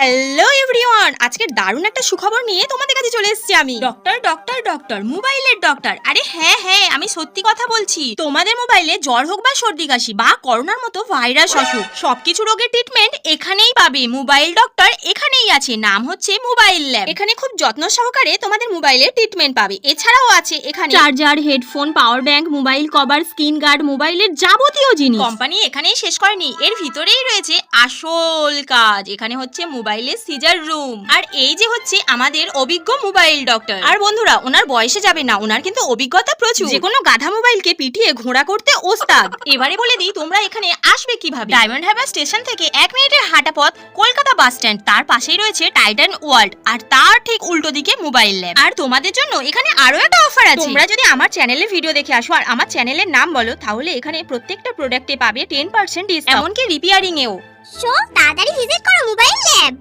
Hello everyone, আজকের দারুণ একটা সুখবর নিয়ে তোমাদের কাছে চলে এসেছি আমি। ডক্টর ডক্টর ডক্টর মোবাইলের ডক্টর। আরে হ্যাঁ, আমি সত্যি কথা বলছি। তোমাদের মোবাইলে জ্বর হোক বা সর্দি কাশি বা করোনার মতো ভাইরাস অসুখ, সবকিছু রোগের ট্রিটমেন্ট এখানেই পাবে। মোবাইল ডক্টর এখানেই আছে, নাম হচ্ছে মোবাইল ল্যাব। এখানে খুব যত্ন সহকারে তোমাদের মোবাইলের ট্রিটমেন্ট পাবে। এছাড়াও আছে এখানে charger, headphone, power bank, mobile cover, screen guard, মোবাইলের যাবতীয় জিনিস। কোম্পানি এখানেই শেষ করেনি, এর ভিতরেই রয়েছে আসল কাজ। এখানে হচ্ছে মোবাইলের সিজার রুম। আর এই যে হচ্ছে আমাদের অভিজ্ঞ মোবাইল ডক্টর। আর বন্ধুরা, ওনার বয়সে যাবে না, ওনার কিন্তু অভিজ্ঞতা প্রচুর। যে কোনো গাধা মোবাইলকে পিটিয়ে ঘোড়া করতে ওস্তাদ। এবারে বলে দিই তোমরা এখানে আসবে কিভাবে। ডায়মন্ড হারবার স্টেশন থেকে 1 মিনিটের হাঁটা পথ কলকাতা বাস স্ট্যান্ড, তার পাশেই রয়েছে টাইটান ওয়ার্ল্ড, আর তার ঠিক উল্টো দিকে মোবাইল ল্যাব। আর তোমাদের জন্য এখানে আরো একটা অফার আছে। তোমরা যদি আমার চ্যানেলের ভিডিও দেখে আসো আর আমার চ্যানেলের নাম বলো, তাহলে এখানে প্রত্যেকটা প্রোডাক্টে পাবে 10% ডিসকাউন্ট, এমনকি রিপেয়ারিং এও। তাড়াতাড়ি ভিজিট করো মোবাইল ল্যাব।